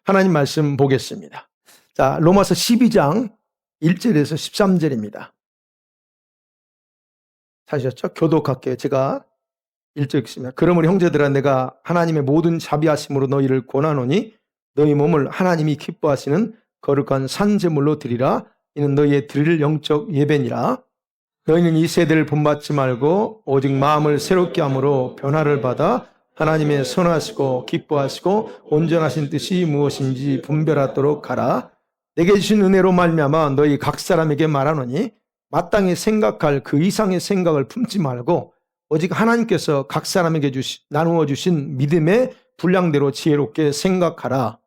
하나님 말씀 보겠습니다. 자, 로마서 12장 1절에서 13절입니다. 찾으셨죠? 교독할게요. 제가 1절 읽습니다. 그러므로 형제들아, 내가 하나님의 모든 자비하심으로 너희를 권하노니 너희 몸을 하나님이 기뻐하시는 거룩한 산제물로 드리라. 이는 너희의 드릴 영적 예배니라. 너희는 이 세대를 본받지 말고 오직 마음을 새롭게 함으로 변화를 받아 하나님의 선하시고 기뻐하시고 온전하신 뜻이 무엇인지 분별하도록 하라. 내게 주신 은혜로 말미암아 너희 각 사람에게 말하노니 마땅히 생각할 그 이상의 생각을 품지 말고 오직 하나님께서 각 사람에게 나누어 주신 믿음의 분량대로 지혜롭게 생각하라.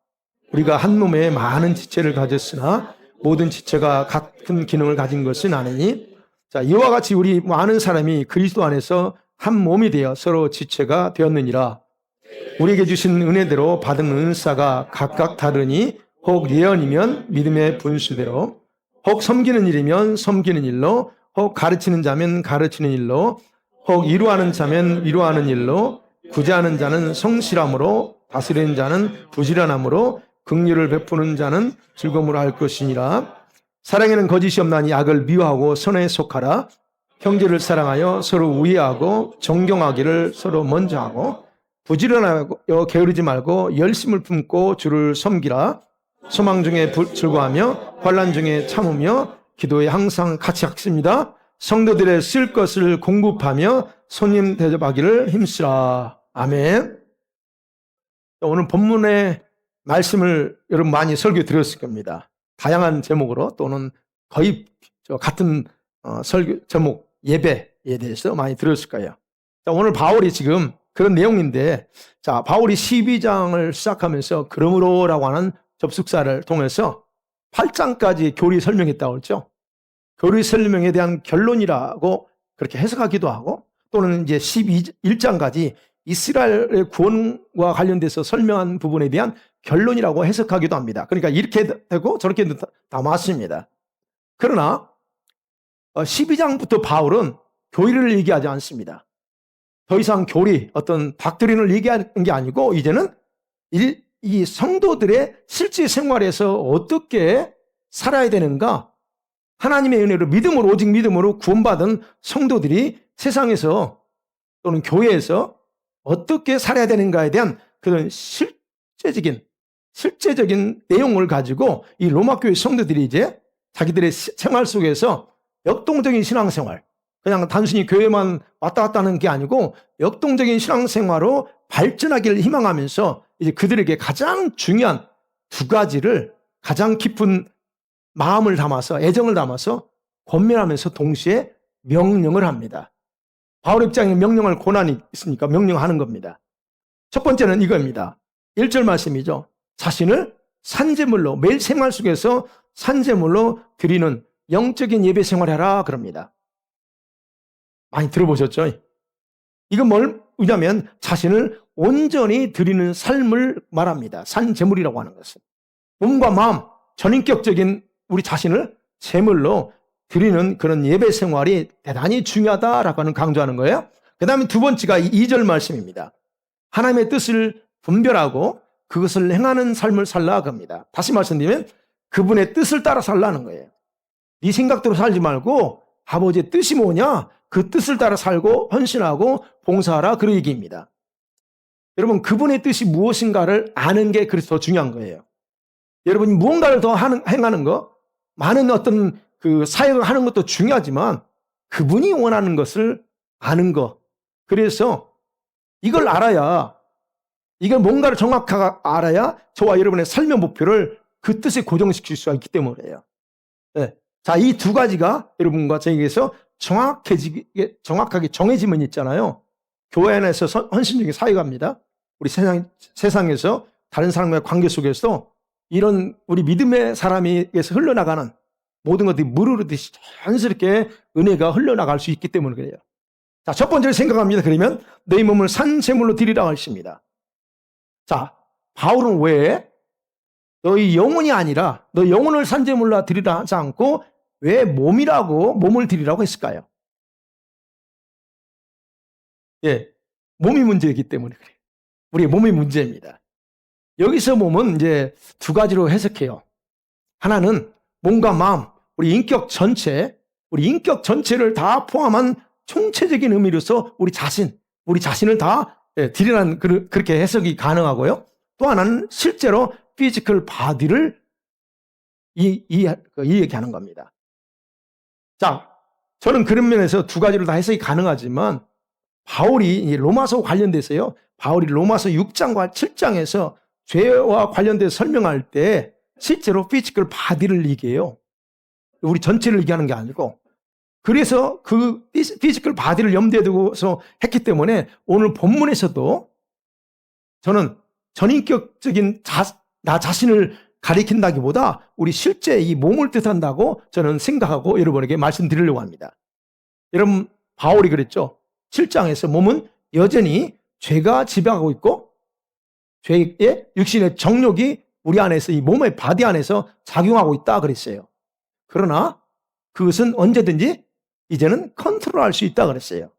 우리가 한 몸에 많은 지체를 가졌으나 모든 지체가 같은 기능을 가진 것은 아니니, 자, 이와 같이 우리 많은 사람이 그리스도 안에서 한 몸이 되어 서로 지체가 되었느니라. 우리에게 주신 은혜대로 받은 은사가 각각 다르니 혹 예언이면 믿음의 분수대로, 혹 섬기는 일이면 섬기는 일로, 혹 가르치는 자면 가르치는 일로, 혹 위로하는 자면 위로하는 일로, 구제하는 자는 성실함으로, 다스리는 자는 부지런함으로, 긍휼을 베푸는 자는 즐거움으로 할 것이니라. 사랑에는 거짓이 없나니 악을 미워하고 선에 속하라. 형제를 사랑하여 서로 우애하고 존경하기를 서로 먼저 하고, 부지런하여 게으르지 말고 열심을 품고 주를 섬기라. 소망 중에 즐거워하며 환난 중에 참으며 기도에 항상 같이 학습니다. 성도들의 쓸 것을 공급하며 손님 대접하기를 힘쓰라. 아멘. 오늘 본문의 말씀을 여러분 많이 설교 들었을 겁니다. 다양한 제목으로 또는 거의 같은 설교 제목 예배에 대해서 많이 들었을 거예요. 자, 오늘 바울이 지금 그런 내용인데, 자, 바울이 12장을 시작하면서 그러므로라고 하는 접속사를 통해서 8장까지 교리 설명했다고 했죠. 교리 설명에 대한 결론이라고 그렇게 해석하기도 하고, 또는 이제 11장까지 이스라엘의 구원과 관련돼서 설명한 부분에 대한 결론이라고 해석하기도 합니다. 그러니까 이렇게 되고 저렇게 다 맞습니다. 그러나 12장부터 바울은 교리를 얘기하지 않습니다. 더 이상 교리, 어떤 닥트린을 얘기하는 게 아니고 이제는 이 성도들의 실제 생활에서 어떻게 살아야 되는가, 하나님의 은혜로 믿음으로, 오직 믿음으로 구원받은 성도들이 세상에서 또는 교회에서 어떻게 살아야 되는가에 대한 그런 실제적인 내용을 가지고 이 로마교회 성도들이 이제 자기들의 생활 속에서 역동적인 신앙생활, 그냥 단순히 교회만 왔다 갔다 하는 게 아니고 역동적인 신앙생활로 발전하기를 희망하면서 이제 그들에게 가장 중요한 두 가지를 가장 깊은 마음을 담아서, 애정을 담아서 권면하면서 동시에 명령을 합니다. 바울 입장에 명령할 권한이 있으니까 명령하는 겁니다. 첫 번째는 이겁니다. 1절 말씀이죠. 자신을 산제물로, 매일 생활 속에서 산제물로 드리는 영적인 예배 생활해라 그럽니다. 많이 들어보셨죠? 이건 뭐냐면 자신을 온전히 드리는 삶을 말합니다. 산제물이라고 하는 것은 몸과 마음, 전인격적인 우리 자신을 제물로 드리는 그런 예배 생활이 대단히 중요하다라고 하는 강조하는 거예요. 그 다음에 두 번째가 2절 말씀입니다. 하나님의 뜻을 분별하고 그것을 행하는 삶을 살라 합니다. 다시 말씀드리면 그분의 뜻을 따라 살라는 거예요. 네 생각대로 살지 말고 아버지의 뜻이 뭐냐? 그 뜻을 따라 살고 헌신하고 봉사하라, 그런 얘기입니다. 여러분, 그분의 뜻이 무엇인가를 아는 게 그래서 더 중요한 거예요. 여러분이 무언가를 더 행하는 거, 많은 어떤 그 사역을 하는 것도 중요하지만 그분이 원하는 것을 아는 거. 그래서 이걸 알아야, 이걸 뭔가를 정확하게 알아야 저와 여러분의 삶의 목표를 그 뜻에 고정시킬 수가 있기 때문이에요. 네. 자, 이 두 가지가 여러분과 저에게서 정확하게 정해지면 있잖아요. 교회 안에서 헌신적인 사역합니다. 우리 세상에서 다른 사람과의 관계 속에서 이런 우리 믿음의 사람에게서 흘러나가는 모든 것들이 물흐르듯이 자연스럽게 은혜가 흘러나갈 수 있기 때문에 그래요. 자, 첫 번째로 생각합니다. 그러면 너희 몸을 산제물로 드리라 하십니다. 자, 바울은 왜 너희 영혼이 아니라 너희 영혼을 산제물로 드리라 하지 않고 왜 몸을 드리라고 했을까요? 예, 몸이 문제이기 때문에 그래요. 우리의 몸이 문제입니다. 여기서 몸은 이제 두 가지로 해석해요. 하나는 몸과 마음, 우리 인격 전체를 다 포함한 총체적인 의미로서 우리 자신을 다 드리라는 그렇게 해석이 가능하고요. 또 하나는 실제로 피지컬 바디를 얘기하는 겁니다. 자, 저는 그런 면에서 두 가지로 다 해석이 가능하지만 바울이 로마서 관련돼서요. 바울이 로마서 6장과 7장에서 죄와 관련돼서 설명할 때 실제로 피지컬 바디를 얘기해요. 우리 전체를 얘기하는 게 아니고. 그래서 그 피지컬 바디를 염두에 두고서 했기 때문에 오늘 본문에서도 저는 전인격적인 나 자신을 가리킨다기보다 우리 실제 이 몸을 뜻한다고 저는 생각하고 여러분에게 말씀드리려고 합니다. 여러분, 바울이 그랬죠. 7장에서 몸은 여전히 죄가 지배하고 있고 죄의 육신의 정욕이 우리 안에서 이 몸의 바디 안에서 작용하고 있다 그랬어요. 그러나 그것은 언제든지 이제는 컨트롤할 수 있다 그랬어요.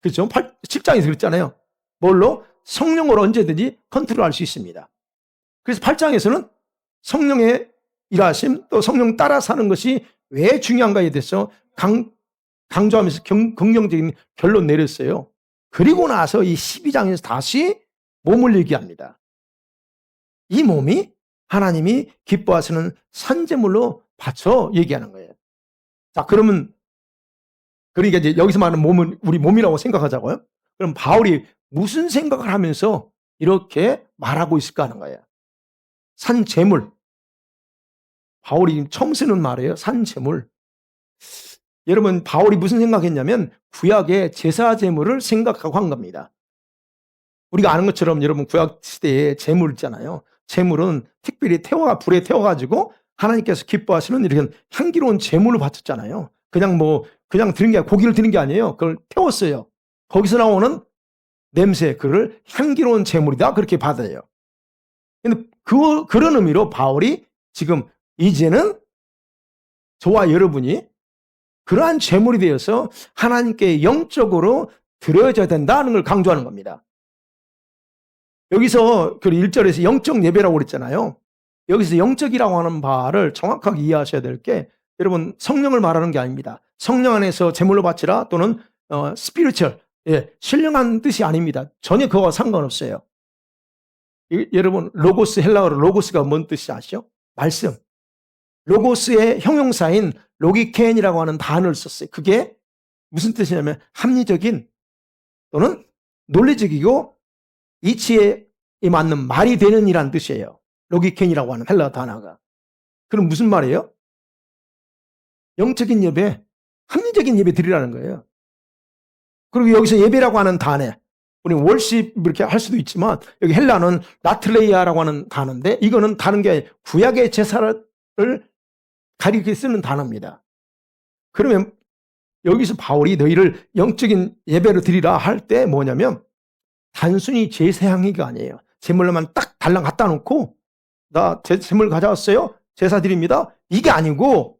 그렇죠? 7장에서 그랬잖아요. 뭘로? 성령으로 언제든지 컨트롤할 수 있습니다. 그래서 8장에서는 성령의 일하심 또 성령 따라 사는 것이 왜 중요한가에 대해서 강조하면서 긍정적인 결론 내렸어요. 그리고 나서 이 12장에서 다시 몸을 얘기합니다. 이 몸이 하나님이 기뻐하시는 산제물로 바쳐 얘기하는 거예요. 자, 그러면 그러니까 이제 여기서 말하는 몸은 우리 몸이라고 생각하자고요. 그럼 바울이 무슨 생각을 하면서 이렇게 말하고 있을까 하는 거예요. 산제물. 바울이 처음 쓰는 말이에요. 산제물. 여러분, 바울이 무슨 생각했냐면 구약의 제사 제물을 생각하고 한 겁니다. 우리가 아는 것처럼 여러분 구약 시대에 제물 있잖아요. 제물은 특별히 불에 태워가지고 하나님께서 기뻐하시는 이렇게 향기로운 제물을 바쳤잖아요. 그냥 드린 게 고기를 드린 게 아니에요. 그걸 태웠어요. 거기서 나오는 냄새, 그걸 향기로운 제물이다 그렇게 받아요. 근데 그런 의미로 바울이 지금 이제는 저와 여러분이 그러한 제물이 되어서 하나님께 영적으로 드려져야 된다는 걸 강조하는 겁니다. 여기서 1절에서 영적 예배라고 그랬잖아요. 여기서 영적이라고 하는 바를 정확하게 이해하셔야 될 게 여러분 성령을 말하는 게 아닙니다. 성령 안에서 제물로 바치라 또는 스피리추얼, 신령한 뜻이 아닙니다. 전혀 그거와 상관없어요. 여러분 로고스, 헬라어로 로고스가 뭔 뜻이 아시죠? 말씀. 로고스의 형용사인 로기케인이라고 하는 단어를 썼어요. 그게 무슨 뜻이냐면 합리적인 또는 논리적이고 이치에 맞는 말이 되는 이란 뜻이에요. 로기케인이라고 하는 헬라 단어가. 그럼 무슨 말이에요? 영적인 예배, 합리적인 예배 드리라는 거예요. 그리고 여기서 예배라고 하는 단어, 우리 월십 이렇게 할 수도 있지만 여기 헬라는 라트레이아라고 하는 단어인데 이거는 다른 게 구약의 제사를 가리켜 쓰는 단어입니다. 그러면 여기서 바울이 너희를 영적인 예배로 드리라 할 때 뭐냐면 단순히 제사향기가 아니에요. 제물로만 딱 달랑 갖다 놓고 나 제물 가져왔어요. 제사 드립니다. 이게 아니고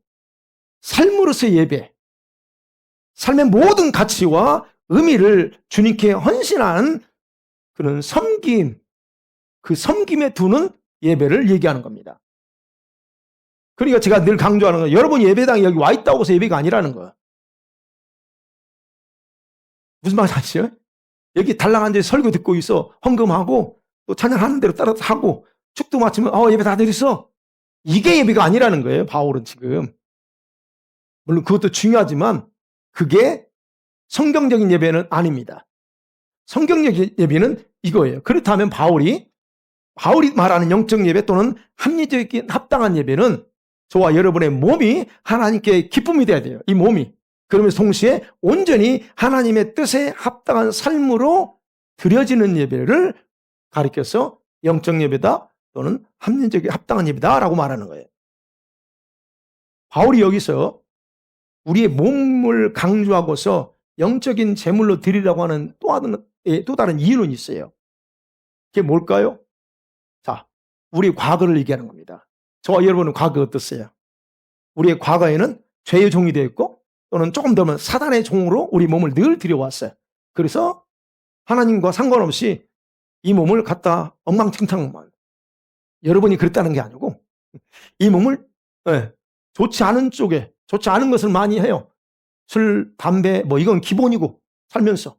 삶으로서의 예배, 삶의 모든 가치와 의미를 주님께 헌신하는 그런 섬김, 그 섬김에 두는 예배를 얘기하는 겁니다. 그러니까 제가 늘 강조하는 건 여러분 예배당에 여기 와 있다고 해서 예배가 아니라는 거예요. 무슨 말인지 아시죠? 여기 달랑 앉아서 설교 듣고 있어. 헌금하고 또 찬양하는 대로 따라서 하고 축도 마치면 예배 다 드렸어. 이게 예배가 아니라는 거예요. 바울은 지금. 물론 그것도 중요하지만 그게 성경적인 예배는 아닙니다. 성경적인 예배는 이거예요. 그렇다면 바울이 말하는 영적 예배 또는 합리적인 합당한 예배는 저와 여러분의 몸이 하나님께 기쁨이 돼야 돼요. 이 몸이. 그러면서 동시에 온전히 하나님의 뜻에 합당한 삶으로 드려지는 예배를 가리켜서 영적 예배다 또는 합리적인 합당한 예배다라고 말하는 거예요. 바울이 여기서 우리의 몸을 강조하고서 영적인 제물로 드리라고 하는 또 다른 이유는 있어요. 그게 뭘까요? 자, 우리 과거를 얘기하는 겁니다. 저와 여러분은 과거 어떻어요? 우리의 과거에는 죄의 종이 되어 있고 또는 조금 더면 사단의 종으로 우리 몸을 늘 들여왔어요. 그래서 하나님과 상관없이 이 몸을 갖다 엉망진창만 여러분이 그랬다는 게 아니고 이 몸을 예, 좋지 않은 쪽에 좋지 않은 것을 많이 해요. 술, 담배 뭐 이건 기본이고 살면서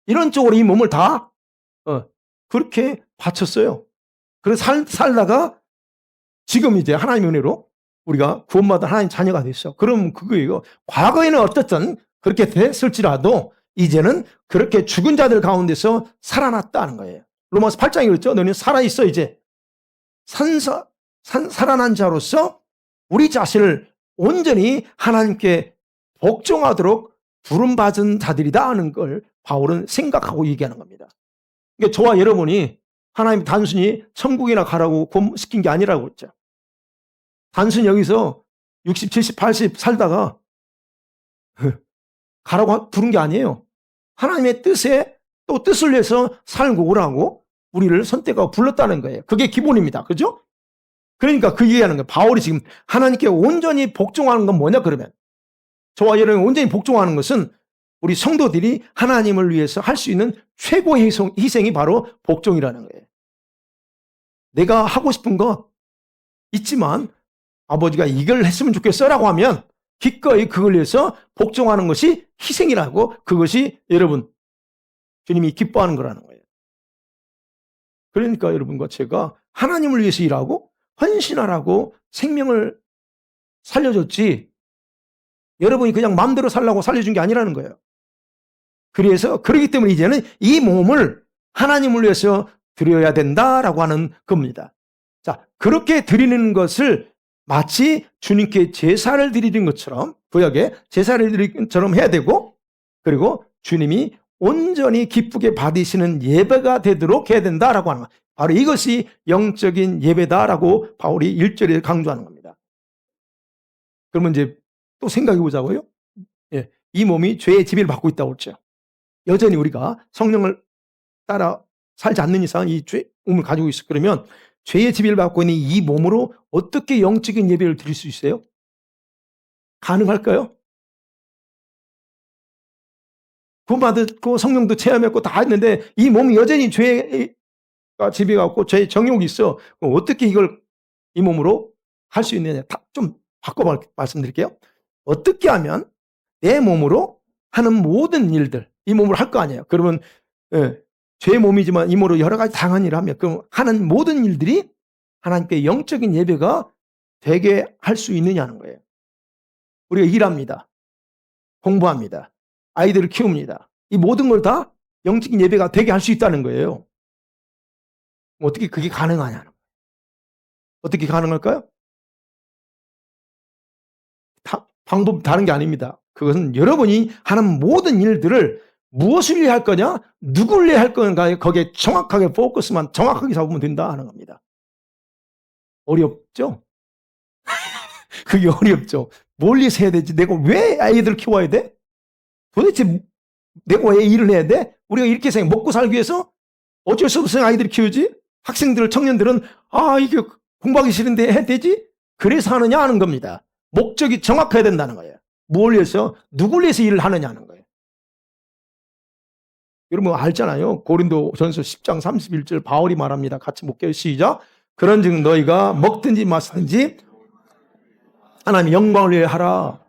이런 쪽으로 이 몸을 다 그렇게 바쳤어요. 그래서 살다가 지금 이제 하나님의 은혜로 우리가 구원받은 하나님 자녀가 됐어. 그럼 그거예요. 과거에는 어떻든 그렇게 됐을지라도 이제는 그렇게 죽은 자들 가운데서 살아났다는 거예요. 로마서 8장에 그랬죠. 너는 살아있어 이제. 살아난 자로서 우리 자신을 온전히 하나님께 복종하도록 부름받은 자들이다 하는 걸 바울은 생각하고 얘기하는 겁니다. 그러니까 저와 여러분이 하나님 단순히 천국이나 가라고 시킨 게 아니라고 했죠. 단순히 여기서 60, 70, 80 살다가 가라고 부른 게 아니에요. 하나님의 뜻에 또 뜻을 위해서 살고 오라고 우리를 선택하고 불렀다는 거예요. 그게 기본입니다. 그죠? 그러니까 그 얘기하는 거예요. 바울이 지금 하나님께 온전히 복종하는 건 뭐냐 그러면 저와 여러분이 온전히 복종하는 것은 우리 성도들이 하나님을 위해서 할 수 있는 최고의 희생이 바로 복종이라는 거예요. 내가 하고 싶은 거 있지만 아버지가 이걸 했으면 좋겠어라고 하면 기꺼이 그걸 위해서 복종하는 것이 희생이라고 그것이 여러분 주님이 기뻐하는 거라는 거예요. 그러니까 여러분과 제가 하나님을 위해서 일하고 헌신하라고 생명을 살려줬지 여러분이 그냥 마음대로 살라고 살려준 게 아니라는 거예요. 그래서 그렇기 때문에 이제는 이 몸을 하나님을 위해서 드려야 된다라고 하는 겁니다. 자, 그렇게 드리는 것을 마치 주님께 제사를 드리는 것처럼 구약에 제사를 드리는 것처럼 해야 되고 그리고 주님이 온전히 기쁘게 받으시는 예배가 되도록 해야 된다라고 하는 거예요. 바로 이것이 영적인 예배다라고 바울이 1절에 강조하는 겁니다. 그러면 이제 또 생각해 보자고요. 예, 이 몸이 죄의 지배를 받고 있다고 했죠. 여전히 우리가 성령을 따라 살지 않는 이상 이 죄 몸을 가지고 있어. 그러면 죄의 지배를 받고 있는 이 몸으로 어떻게 영적인 예배를 드릴 수 있어요? 가능할까요? 구원받고 성령도 체험했고 다 했는데 이 몸이 여전히 죄가 지배가 없고 죄의 정욕이 있어. 그럼 어떻게 이걸 이 몸으로 할 수 있느냐? 좀 바꿔 말씀드릴게요. 어떻게 하면 내 몸으로 하는 모든 일들 이 몸으로 할 거 아니에요. 그러면 죄의 몸이지만 이 몸으로 여러 가지 다양한 일을 하면 그럼 하는 모든 일들이 하나님께 영적인 예배가 되게 할 수 있느냐는 거예요. 우리가 일합니다. 공부합니다. 아이들을 키웁니다. 이 모든 걸 다 영적인 예배가 되게 할 수 있다는 거예요. 어떻게 그게 가능하냐는 거예요. 어떻게 가능할까요? 방법 다른 게 아닙니다. 그것은 여러분이 하는 모든 일들을 무엇을 위해 할 거냐, 누구를 위해 할 건가에 거기에 정확하게 포커스만 정확하게 잡으면 된다 하는 겁니다. 어렵죠? 그게 어렵죠. 뭘 위해서 해야 되지? 내가 왜 아이들을 키워야 돼? 도대체 내가 왜 일을 해야 돼? 우리가 이렇게 생각, 먹고 살기 위해서 어쩔 수 없어요. 아이들을 키우지? 학생들, 청년들은 이게 공부하기 싫은데 해야 되지? 그래서 하느냐 하는 겁니다. 목적이 정확해야 된다는 거예요. 뭘 위해서, 누굴 위해서 일을 하느냐는 거예요. 여러분 알잖아요. 고린도전서 10장 31절 바울이 말합니다. 같이 목격 시작. 그런즉 너희가 먹든지 마시든지 하나님의 영광을 위해 하라.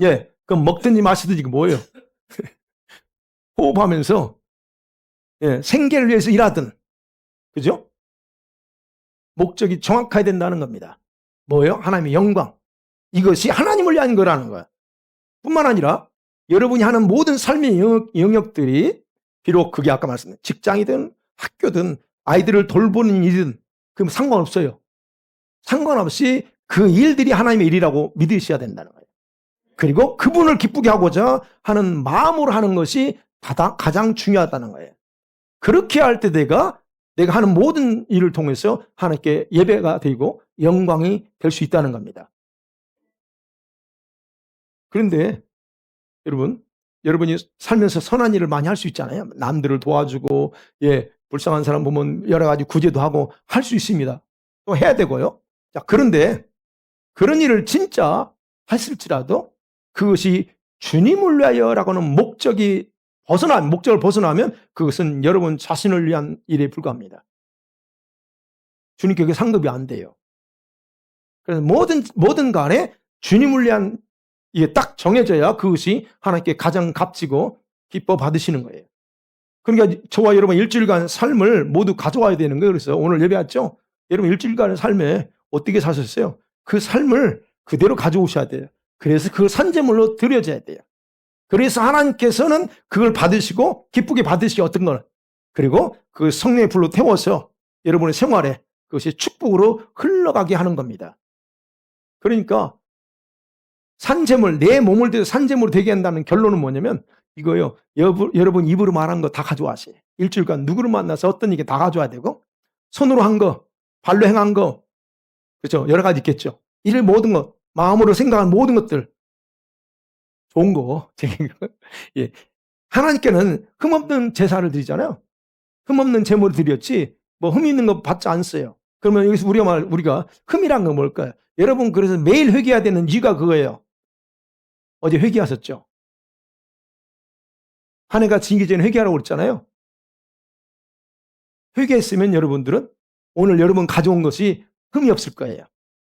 예, 그럼 먹든지 마시든지 뭐예요? 호흡하면서 생계를 위해서 일하든, 그죠? 목적이 정확해야 된다는 겁니다. 뭐예요? 하나님의 영광. 이것이 하나님을 위한 거라는 거야. 뿐만 아니라 여러분이 하는 모든 삶의 영역들이 비록 그게 아까 말씀드린 직장이든 학교든 아이들을 돌보는 일이든 그럼 상관없어요. 상관없이 그 일들이 하나님의 일이라고 믿으셔야 된다는 거예요. 그리고 그분을 기쁘게 하고자 하는 마음으로 하는 것이 가장 중요하다는 거예요. 그렇게 할 때 내가 하는 모든 일을 통해서 하나님께 예배가 되고 영광이 될 수 있다는 겁니다. 그런데 여러분이 살면서 선한 일을 많이 할 수 있잖아요. 남들을 도와주고 불쌍한 사람 보면 여러 가지 구제도 하고 할 수 있습니다. 또 해야 되고요. 자, 그런데 그런 일을 진짜 했을지라도 그것이 주님을 위하여라고는 목적을 벗어나면 그것은 여러분 자신을 위한 일에 불과합니다. 주님께 그게 상급이 안 돼요. 그래서 뭐든 간에 주님을 위한 이게 딱 정해져야 그것이 하나님께 가장 값지고 기뻐 받으시는 거예요. 그러니까 저와 여러분 일주일간 삶을 모두 가져와야 되는 거예요. 그래서 오늘 예배 왔죠? 여러분 일주일간의 삶에 어떻게 사셨어요? 그 삶을 그대로 가져오셔야 돼요. 그래서 그 산제물로 드려져야 돼요. 그래서 하나님께서는 그걸 받으시고 기쁘게 받으시기 어떤 걸 그리고 그 성령의 불로 태워서 여러분의 생활에 그것이 축복으로 흘러가게 하는 겁니다. 그러니까 산제물, 내 몸을 들여 산제물로 되게 한다는 결론은 뭐냐면 이거요. 여러분 입으로 말한 거 다 가져와세요. 일주일간 누구를 만나서 어떤 얘기 다 가져와야 되고 손으로 한 거, 발로 행한 거, 그렇죠? 여러 가지 있겠죠. 일 모든 것, 마음으로 생각한 모든 것들 좋은 거. 예. 하나님께는 흠없는 제사를 드리잖아요. 흠없는 제물을 드렸지 뭐 흠 있는 거 받지 않았어요. 그러면 여기서 우리가 흠이란 건 뭘까요? 여러분 그래서 매일 회개해야 되는 이유가 그거예요. 어제 회개하셨죠? 한 해가 지기 전에 회개하라고 그랬잖아요. 회개했으면 여러분들은 오늘 여러분 가져온 것이 흠이 없을 거예요.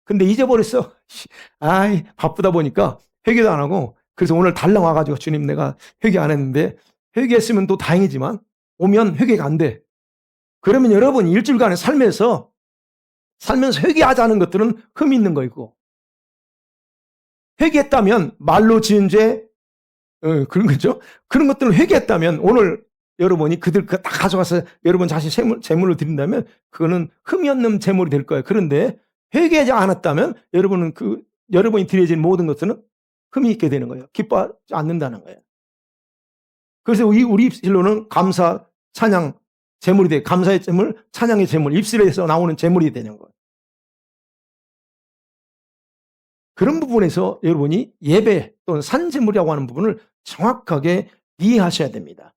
근데 잊어버렸어. 아이 바쁘다 보니까 회개도 안 하고 그래서 오늘 달랑 와가지고 주님 내가 회개 안 했는데 회개했으면 또 다행이지만 오면 회개가 안 돼. 그러면 여러분 일주일간의 살면서 회개하자는 것들은 흠이 있는 거이고 회개했다면 말로 지은 죄 그런 거죠. 그런 것들을 회개했다면 오늘 여러분이 그들 다 가져가서 여러분 자신 제물로 드린다면 그거는 흠이 없는 제물이 될 거예요. 그런데 회개하지 않았다면 여러분이 드려진 모든 것들은 흠이 있게 되는 거예요. 기뻐하지 않는다는 거예요. 그래서 우리 입술로는 감사, 찬양, 제물이 돼. 감사의 제물, 찬양의 제물, 입술에서 나오는 제물이 되는 거예요. 그런 부분에서 여러분이 예배 또는 산제물이라고 하는 부분을 정확하게 이해하셔야 됩니다.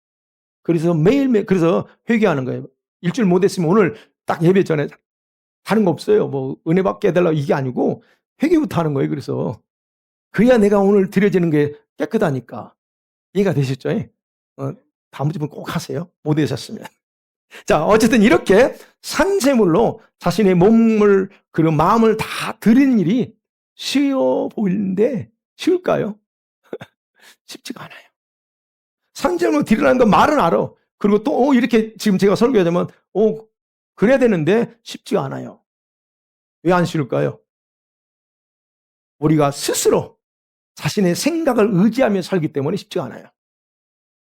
그래서 매일매일 그래서 회개하는 거예요. 일주일 못했으면 오늘 딱 예배 전에 다른 거 없어요. 뭐 은혜 받게 해달라고 이게 아니고 회개부터 하는 거예요. 그래서 그래야 내가 오늘 드려지는 게 깨끗하니까. 이해가 되셨죠? 다음 주분 꼭 하세요. 못하셨으면. 자, 어쨌든 이렇게 산제물로 자신의 몸을 그리고 마음을 다 드리는 일이 쉬워 보이는데 쉬울까요? 쉽지가 않아요. 산제물로 드리라는 건 말은 알아. 그리고 또 이렇게 지금 제가 설교하자면 그래야 되는데 쉽지가 않아요. 왜 안 쉬울까요? 우리가 스스로 자신의 생각을 의지하며 살기 때문에 쉽지가 않아요.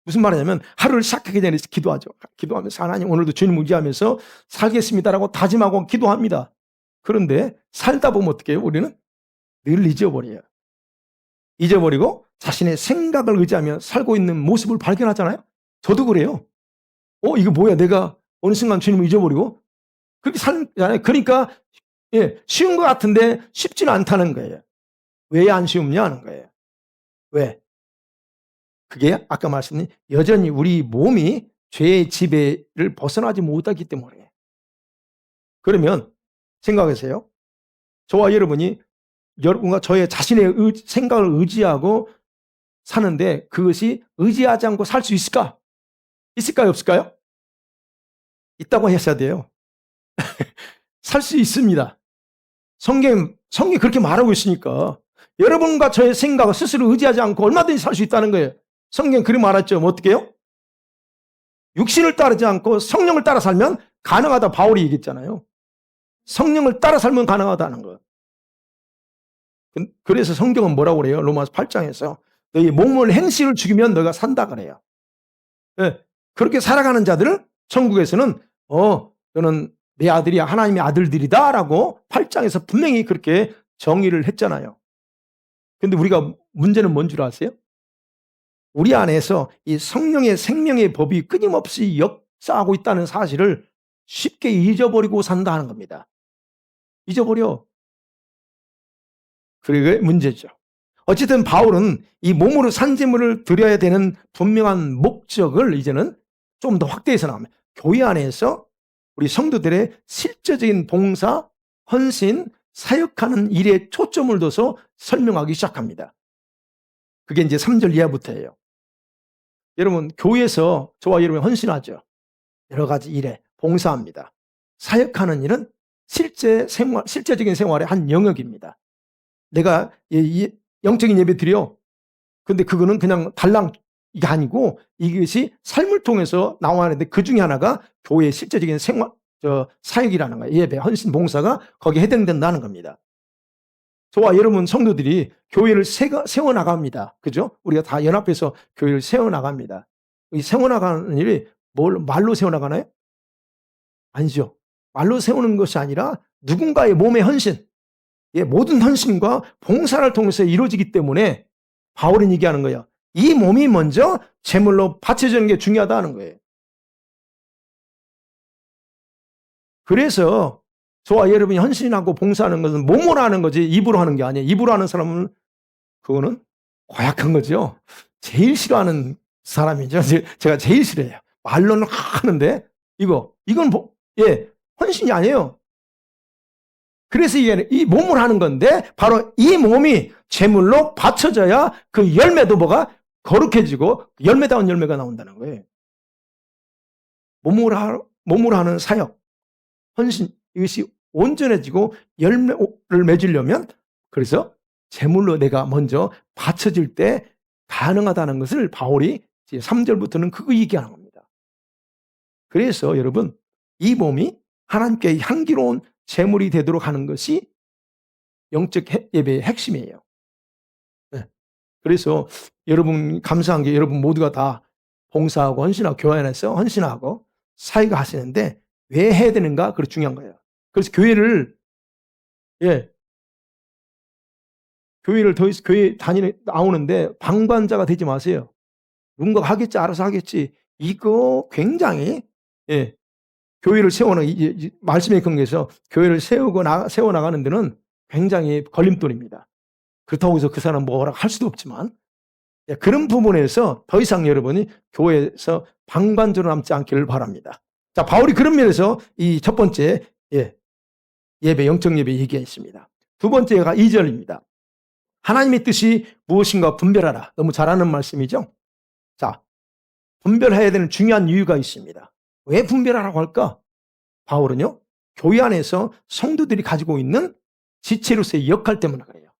무슨 말이냐면 하루를 시작하기 전에 기도하죠. 기도하면서 하나님 오늘도 주님 의지하면서 살겠습니다라고 다짐하고 기도합니다. 그런데 살다 보면 어떻게 해요? 우리는 늘 잊어버려요. 잊어버리고 자신의 생각을 의지하며 살고 있는 모습을 발견하잖아요. 저도 그래요. 이거 뭐야 내가 어느 순간 주님을 잊어버리고 그렇게 살잖아요. 그러니까 쉬운 것 같은데 쉽지는 않다는 거예요. 왜 안 쉬움냐 하는 거예요. 왜? 그게 아까 말씀드린 여전히 우리 몸이 죄의 지배를 벗어나지 못하기 때문에. 그러면 생각하세요. 저와 여러분과 저의 자신의 생각을 의지하고 사는데 그것이 의지하지 않고 살 수 있을까? 있을까요? 없을까요? 있다고 하셔야 돼요. 살 수 있습니다. 성경이 그렇게 말하고 있으니까 여러분과 저의 생각을 스스로 의지하지 않고 얼마든지 살 수 있다는 거예요. 성경 그렇게 말했죠. 뭐 어떻게 해요? 육신을 따르지 않고 성령을 따라 살면 가능하다 바울이 얘기했잖아요. 성령을 따라 살면 가능하다는 거. 그래서 성경은 뭐라고 그래요? 로마서 8장에서 너희 몸을 행실을 죽이면 너희가 산다 그래요. 그렇게 살아가는 자들을 천국에서는 너는 내 아들이야 하나님의 아들들이다라고 8장에서 분명히 그렇게 정의를 했잖아요. 근데 우리가 문제는 뭔 줄 아세요? 우리 안에서 이 성령의 생명의 법이 끊임없이 역사하고 있다는 사실을 쉽게 잊어버리고 산다 하는 겁니다. 잊어버려. 그게 문제죠. 어쨌든 바울은 이 몸으로 산제물을 드려야 되는 분명한 목적을 이제는 좀 더 확대해서 나옵니다. 교회 안에서 우리 성도들의 실제적인 봉사, 헌신, 사역하는 일에 초점을 둬서 설명하기 시작합니다. 그게 이제 3절 이하부터예요. 여러분 교회에서 저와 여러분 헌신하죠. 여러 가지 일에 봉사합니다. 사역하는 일은 실제적인 생활의 한 영역입니다. 내가 영적인 예배 드려. 근데 그거는 그냥 달랑 이게 아니고 이것이 삶을 통해서 나와야 하는데 그 중에 하나가 교회의 실제적인 사역이라는 거예요. 예배, 헌신, 봉사가 거기에 해당된다는 겁니다. 저와 여러분 성도들이 교회를 세워나갑니다. 그죠? 우리가 다 연합해서 교회를 세워나갑니다. 이 세워나가는 일이 말로 세워나가나요? 아니죠. 말로 세우는 것이 아니라 누군가의 몸의 헌신, 모든 헌신과 봉사를 통해서 이루어지기 때문에 바울은 얘기하는 거예요. 이 몸이 먼저 제물로 바쳐지는 게 중요하다는 거예요. 그래서 저와 여러분이 헌신하고 봉사하는 것은 몸으로 하는 거지 입으로 하는 게 아니에요. 입으로 하는 사람은 그거는 고약한 거죠. 제일 싫어하는 사람이죠. 제가 제일 싫어해요. 말로는 하는데 이건 헌신이 아니에요. 그래서 이 몸을 하는 건데 바로 이 몸이 제물로 바쳐져야 그 열매도 뭐가 거룩해지고 열매다운 열매가 나온다는 거예요. 몸으로 하는 사역, 헌신, 이것이 온전해지고 열매를 맺으려면 그래서 제물로 내가 먼저 바쳐질 때 가능하다는 것을 바울이 3절부터는 그거 얘기하는 겁니다. 그래서 여러분 이 몸이 하나님께 향기로운 제물이 되도록 하는 것이 영적 예배의 핵심이에요. 네. 그래서 여러분 감사한 게 여러분 모두가 다 봉사하고 헌신하고 교회 안에서 헌신하고 사역을 하시는데 왜 해야 되는가? 그게 중요한 거예요. 그래서 교회 나오는데 방관자가 되지 마세요. 누군가 하겠지, 알아서 하겠지. 이거 굉장히, 교회를 말씀의 근거에서 교회를 세워나가는 데는 굉장히 걸림돌입니다. 그렇다고 해서 그 사람 뭐라 할 수도 없지만, 그런 부분에서 더 이상 여러분이 교회에서 방관자로 남지 않기를 바랍니다. 자, 바울이 그런 면에서 이 첫 번째, 예배, 영적 예배 얘기했습니다. 두 번째가 2절입니다. 하나님의 뜻이 무엇인가 분별하라. 너무 잘하는 말씀이죠? 자, 분별해야 되는 중요한 이유가 있습니다. 왜 분별하라고 할까? 바울은요, 교회 안에서 성도들이 가지고 있는 지체로서의 역할 때문에 그래요.